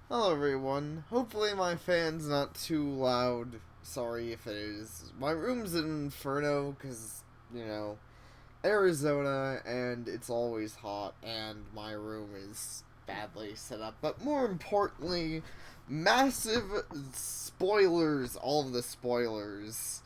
Hello everyone. Hopefully my fan's not too loud. Sorry if it is. My room's an inferno because, you know, Arizona and it's always hot and my room is badly set up. But more importantly, massive spoilers, all of the spoilers.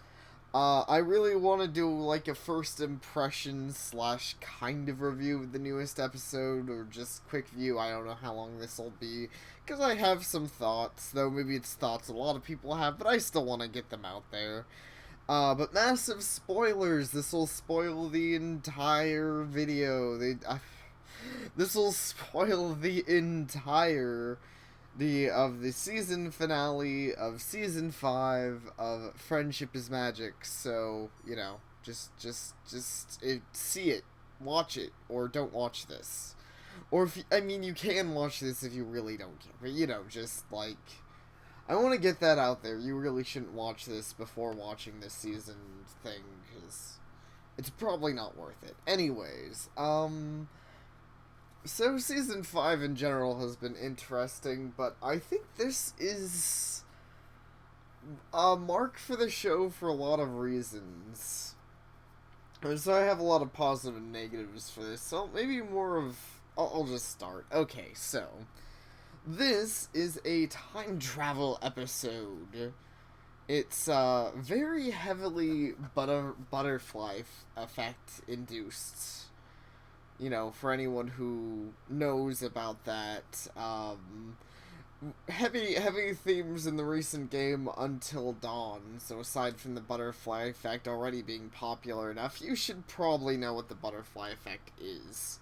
I really want to do like a first impression slash kind of review of the newest episode, or just quick view. I don't know how long this will be, because I have some thoughts, though maybe it's thoughts a lot of people have, but I still want to get them out there. But massive spoilers. This will spoil the entire video. This will spoil the entire the season finale of season 5 of Friendship is Magic. So, see it, watch it, or don't watch this. Or if you can watch this if you really don't care, but just like, I want to get that out there. You really shouldn't watch this before watching this season thing, because it's probably not worth it. Anyways, so season 5 in general has been interesting, but I think this is a mark for the show for a lot of reasons. So I have a lot of positive and negatives for this, so maybe more of... I'll just start. Okay, so this is a time travel episode. It's very heavily butterfly effect induced. For anyone who knows about that, heavy themes in the recent game Until Dawn. So aside from the butterfly effect already being popular enough, you should probably know what the butterfly effect is.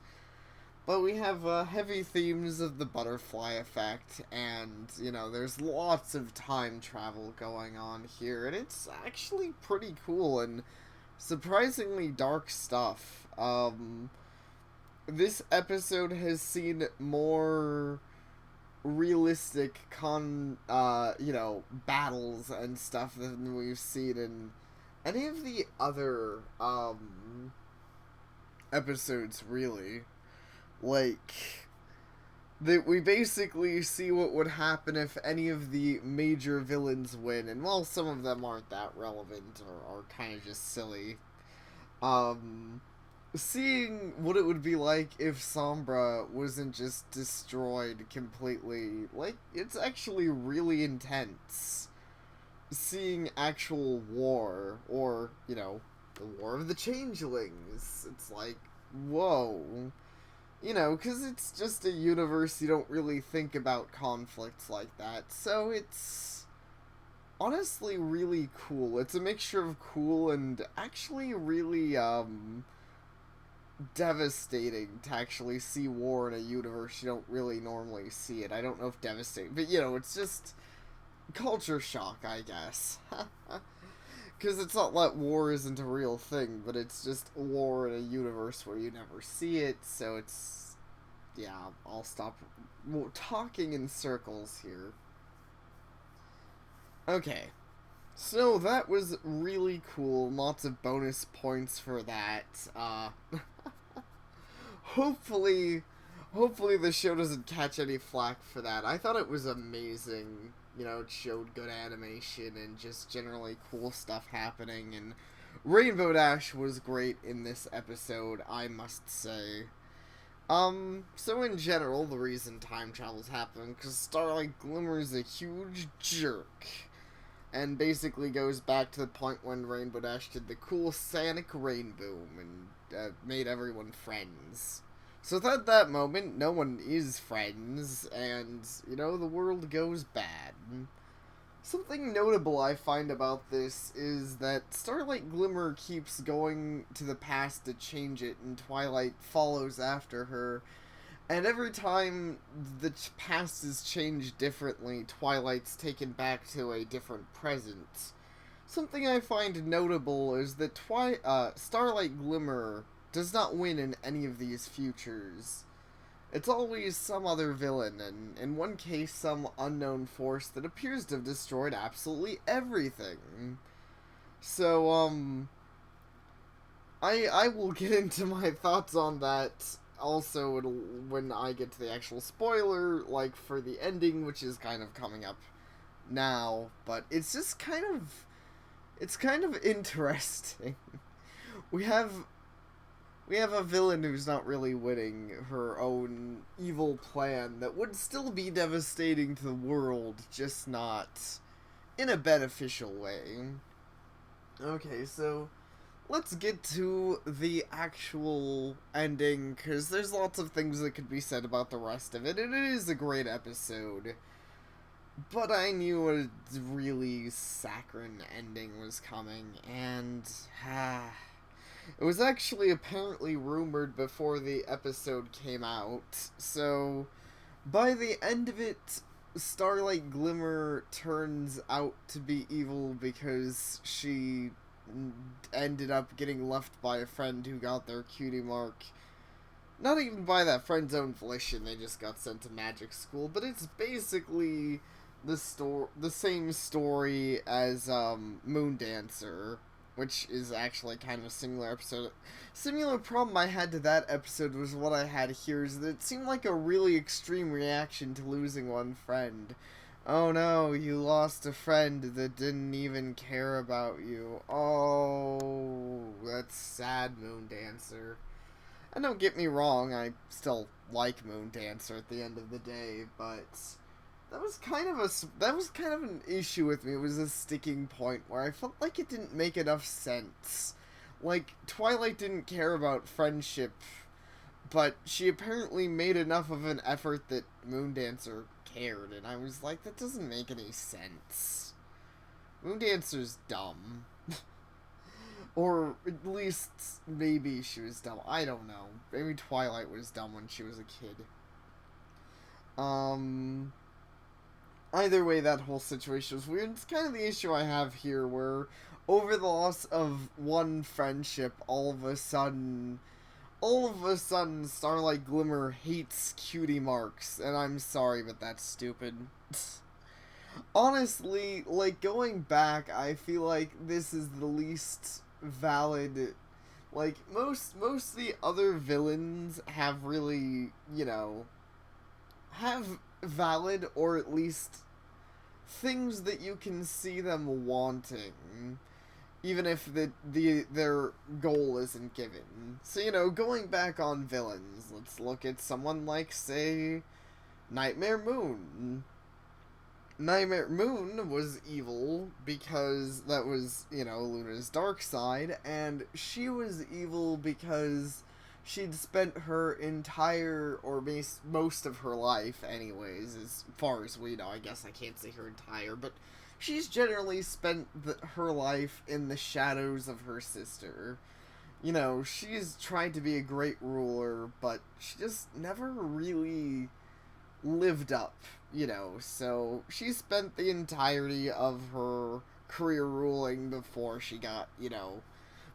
But we have heavy themes of the butterfly effect, and, there's lots of time travel going on here, and it's actually pretty cool and surprisingly dark stuff. This episode has seen more realistic battles and stuff than we've seen in any of the other episodes, really. Like, that we basically see what would happen if any of the major villains win, and while some of them aren't that relevant or are kind of just silly, seeing what it would be like if Sombra wasn't just destroyed completely, like, it's actually really intense. Seeing actual war, or, the War of the Changelings, it's like, whoa. Because it's just a universe, you don't really think about conflicts like that, so it's honestly really cool. It's a mixture of cool and actually really, devastating to actually see war in a universe you don't really normally see it. I don't know if devastating, but it's just culture shock, I guess. Because it's not that war isn't a real thing, but it's just war in a universe where you never see it, so it's... Yeah, I'll stop talking in circles here. Okay, so that was really cool. Lots of bonus points for that. Hopefully, hopefully the show doesn't catch any flack for that. I thought it was amazing. It showed good animation and just generally cool stuff happening, and Rainbow Dash was great in this episode, I must say. So in general, the reason time travel's happening, because Starlight Glimmer's a huge jerk, and basically goes back to the point when Rainbow Dash did the cool Sonic Rainbow and made everyone friends. So at that moment, no one is friends, and, the world goes bad. Something notable I find about this is that Starlight Glimmer keeps going to the past to change it, and Twilight follows after her. And every time the past is changed differently, Twilight's taken back to a different present. Something I find notable is that Starlight Glimmer does not win in any of these futures. It's always some other villain, and in one case some unknown force that appears to have destroyed absolutely everything. So, I will get into my thoughts on that also, when I get to the actual spoiler, like, for the ending, which is kind of coming up now, but it's just it's kind of interesting. we have we have a villain who's not really winning her own evil plan that would still be devastating to the world, just not in a beneficial way. Okay, so let's get to the actual ending, because there's lots of things that could be said about the rest of it, and it is a great episode. But I knew a really saccharine ending was coming, and it was actually apparently rumored before the episode came out, so by the end of it, Starlight Glimmer turns out to be evil because she ended up getting left by a friend who got their cutie mark. Not even by that friend's own volition, they just got sent to magic school, but it's basically the same story as Moon Dancer, which is actually kind of a similar episode. Similar problem I had to that episode was what I had here, is that it seemed like a really extreme reaction to losing one friend. Oh no, you lost a friend that didn't even care about you. Oh, that's sad, Moon Dancer. And don't get me wrong, I still like Moon Dancer at the end of the day, but that was kind of an issue with me. It was a sticking point where I felt like it didn't make enough sense. Like, Twilight didn't care about friendship, but she apparently made enough of an effort that Moon Dancer cared, and I was like, that doesn't make any sense. Moon Dancer's dumb. Or at least maybe she was dumb. I don't know. Maybe Twilight was dumb when she was a kid. Either way, that whole situation was weird. It's kind of the issue I have here, where over the loss of one friendship, all of a sudden, Starlight Glimmer hates cutie marks, and I'm sorry, but that's stupid. Honestly, like, going back, I feel like this is the least valid. Like, most of the other villains have really, have valid, or at least things that you can see them wanting, even if their goal isn't given. So, going back on villains, let's look at someone like, say, Nightmare Moon. Nightmare Moon was evil because that was, Luna's dark side, and she was evil because she'd spent her entire, or most of her life anyways, as far as we know. I guess I can't say her entire, but she's generally spent her life in the shadows of her sister. She's tried to be a great ruler, but she just never really lived up, so she spent the entirety of her career ruling before she got,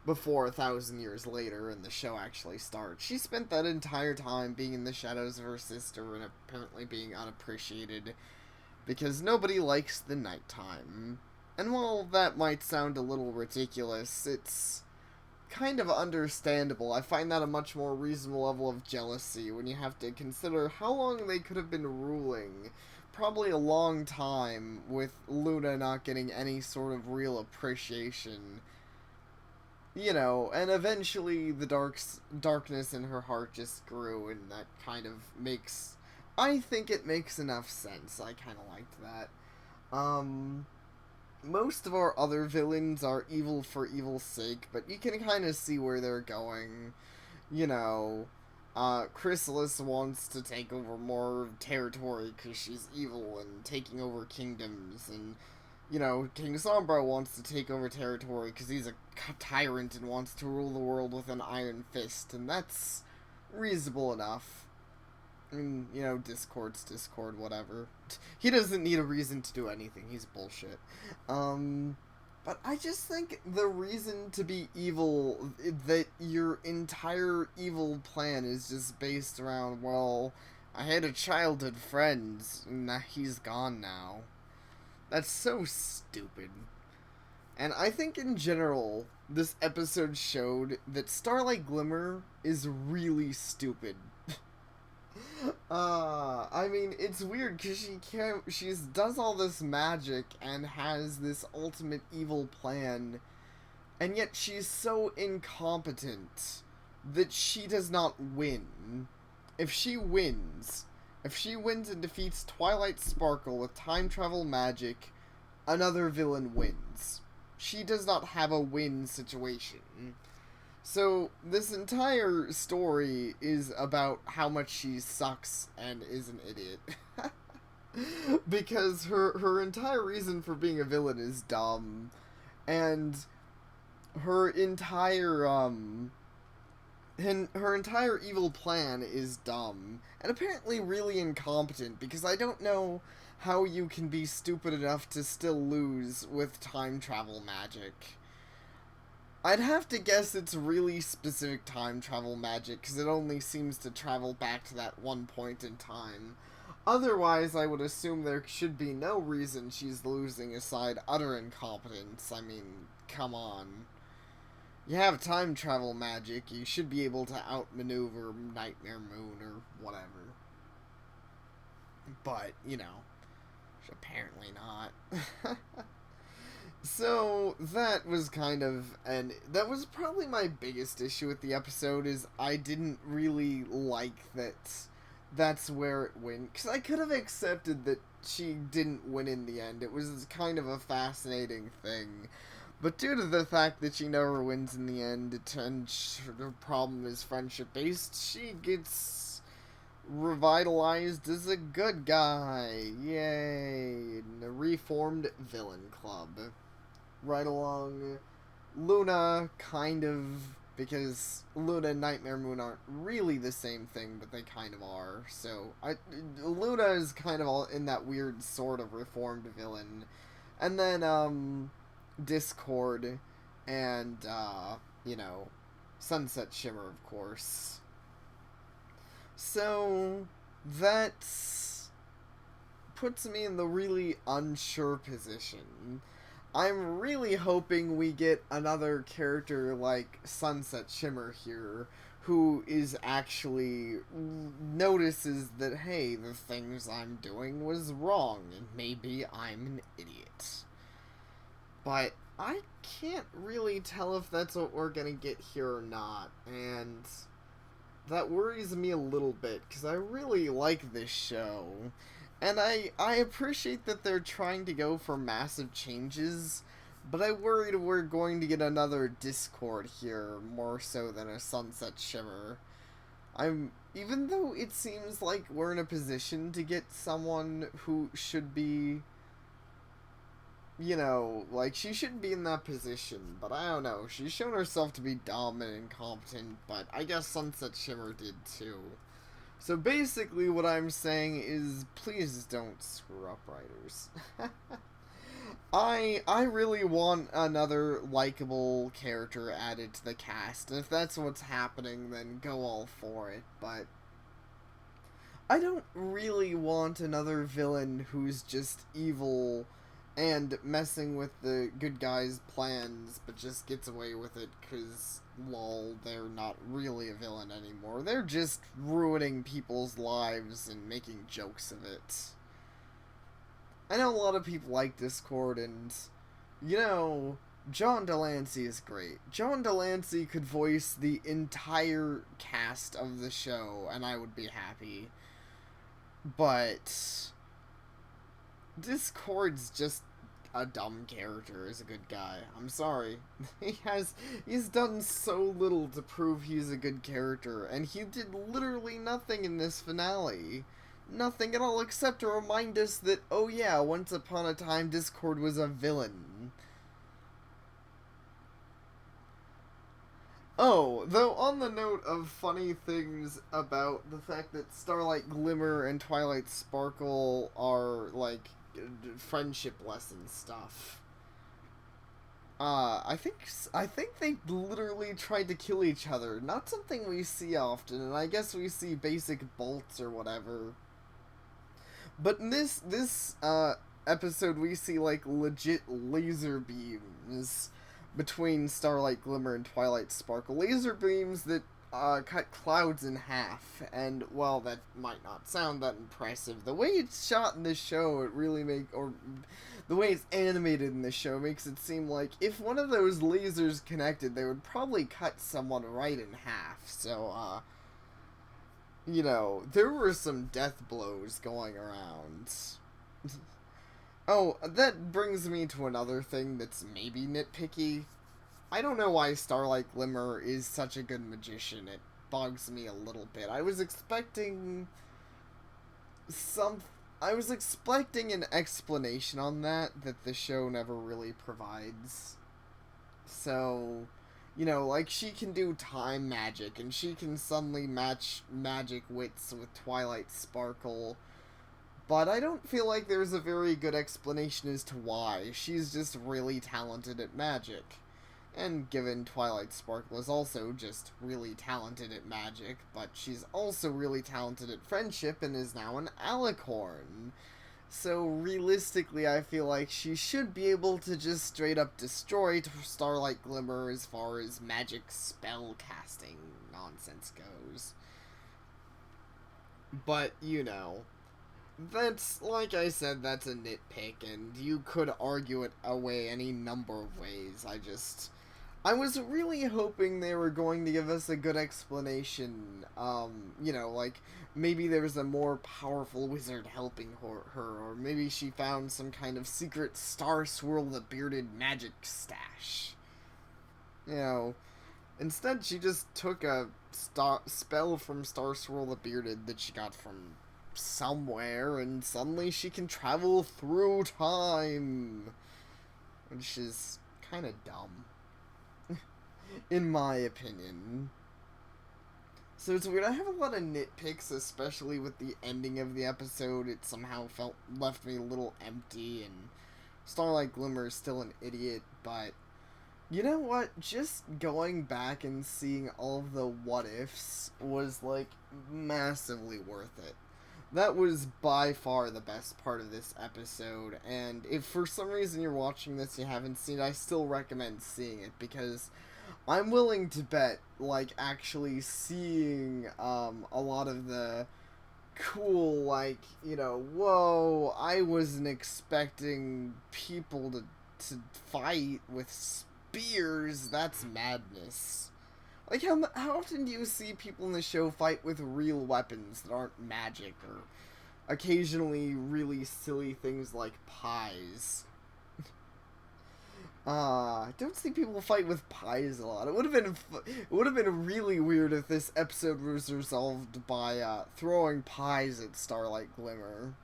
before 1,000 years later and the show actually starts. She spent that entire time being in the shadows of her sister and apparently being unappreciated because nobody likes the nighttime. And while that might sound a little ridiculous, it's kind of understandable. I find that a much more reasonable level of jealousy when you have to consider how long they could have been ruling. Probably a long time, with Luna not getting any sort of real appreciation. And eventually the darkness in her heart just grew, and that kind of makes... I think it makes enough sense. I kind of liked that. Most of our other villains are evil for evil's sake, but you can kind of see where they're going. Chrysalis wants to take over more territory because she's evil and taking over kingdoms, and, King Sombra wants to take over territory because he's a tyrant and wants to rule the world with an iron fist, and that's reasonable enough. I mean, Discord's Discord, whatever. He doesn't need a reason to do anything. He's bullshit. But I just think the reason to be evil, that your entire evil plan is just based around, well, I had a childhood friend, and he's gone now. That's so stupid. And I think in general, this episode showed that Starlight Glimmer is really stupid. I mean, it's weird because she does all this magic and has this ultimate evil plan, and yet she's so incompetent that she does not win. If she wins, if she wins and defeats Twilight Sparkle with time travel magic, another villain wins. She does not have a win situation. So, this entire story is about how much she sucks and is an idiot. Because her entire reason for being a villain is dumb. And her entire, her entire evil plan is dumb. And apparently really incompetent, because I don't know how you can be stupid enough to still lose with time travel magic. I'd have to guess it's really specific time travel magic, because it only seems to travel back to that one point in time. Otherwise, I would assume there should be no reason she's losing aside utter incompetence. I mean, come on. You have time travel magic, you should be able to outmaneuver Nightmare Moon or whatever. But, you know, apparently not. So, that was kind of, and that was probably my biggest issue with the episode, is I didn't really like that that's where it went, because I could have accepted that she didn't win in the end. It was kind of a fascinating thing. But due to the fact that she never wins in the end, and her problem is friendship-based, she gets revitalized as a good guy. Yay! In a reformed villain club. Right along Luna, kind of, because Luna and Nightmare Moon aren't really the same thing, but they kind of are. So, Luna is kind of all in that weird sort of reformed villain. And then, Discord and, you know, Sunset Shimmer, of course. So, that puts me in the really unsure position. I'm really hoping we get another character like Sunset Shimmer here, who is actually notices that, hey, the things I'm doing was wrong, and maybe I'm an idiot. But I can't really tell if that's what we're gonna get here or not, and that worries me a little bit, because I really like this show. And I appreciate that they're trying to go for massive changes, but I worried we're going to get another Discord here, more so than a Sunset Shimmer. Even though it seems like we're in a position to get someone who should be, you know, like, she shouldn't be in that position, but I don't know. She's shown herself to be dumb and incompetent, but I guess Sunset Shimmer did too. So basically what I'm saying is, please don't screw up, writers. I really want another likable character added to the cast, and if that's what's happening, then go all for it, but I don't really want another villain who's just evil and messing with the good guys' plans, but just gets away with it because, lol, they're not really a villain anymore. They're just ruining people's lives and making jokes of it. I know a lot of people like Discord, and, you know, John Delancey is great. John Delancey could voice the entire cast of the show, and I would be happy. But Discord's just a dumb character as a good guy. I'm sorry. He's done so little to prove he's a good character, and he did literally nothing in this finale. Nothing at all except to remind us that, oh yeah, once upon a time Discord was a villain. Oh, though on the note of funny things about the fact that Starlight Glimmer and Twilight Sparkle are, like, friendship lesson stuff. I think they literally tried to kill each other. Not something we see often, and I guess we see basic bolts or whatever. But in this episode, we see, like, legit laser beams between Starlight Glimmer and Twilight Sparkle. Laser beams that cut clouds in half, and while that might not sound that impressive, the way it's shot in this show, the way it's animated in this show makes it seem like if one of those lasers connected, they would probably cut someone right in half. So, there were some death blows going around. Oh, that brings me to another thing that's maybe nitpicky. I don't know why Starlight Glimmer is such a good magician. It bugs me a little bit. I was expecting an explanation on that the show never really provides. So, like she can do time magic and she can suddenly match magic wits with Twilight Sparkle. But I don't feel like there's a very good explanation as to why. She's just really talented at magic. And given Twilight Sparkle is also just really talented at magic, but she's also really talented at friendship and is now an alicorn. So realistically, I feel like she should be able to just straight up destroy Starlight Glimmer as far as magic spell casting nonsense goes. But, that's, like I said, that's a nitpick, and you could argue it away any number of ways. I was really hoping they were going to give us a good explanation, like, maybe there was a more powerful wizard helping her, or maybe she found some kind of secret Star Swirl the Bearded magic stash. Instead she just took a spell from Star Swirl the Bearded that she got from somewhere, and suddenly she can travel through time, which is kind of dumb. In my opinion. So it's weird. I have a lot of nitpicks, especially with the ending of the episode. It somehow left me a little empty, and Starlight Glimmer is still an idiot, but you know what? Just going back and seeing all of the what ifs was, like, massively worth it. That was by far the best part of this episode, and if for some reason you're watching this and you haven't seen it, I still recommend seeing it, because I'm willing to bet, like, actually seeing a lot of the cool, like, whoa, I wasn't expecting people to fight with spears, that's madness. Like, how often do you see people in the show fight with real weapons that aren't magic, or occasionally really silly things like pies? I don't see people fight with pies a lot. It would have been really weird if this episode was resolved by throwing pies at Starlight Glimmer.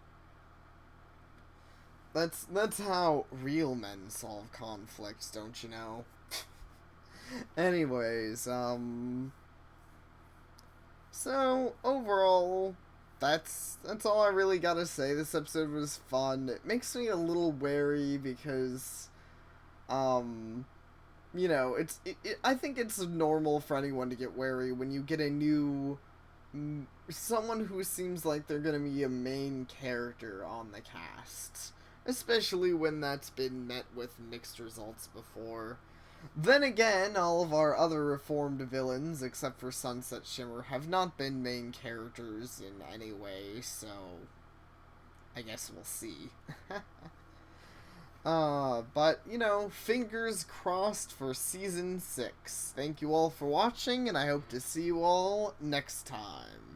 That's how real men solve conflicts, don't you know? Anyways, so overall, that's all I really gotta say. This episode was fun. It makes me a little wary because, I think it's normal for anyone to get wary when you get a new, someone who seems like they're gonna be a main character on the cast. Especially when that's been met with mixed results before. Then again, all of our other reformed villains, except for Sunset Shimmer, have not been main characters in any way, so I guess we'll see. But, fingers crossed for Season 6. Thank you all for watching, and I hope to see you all next time.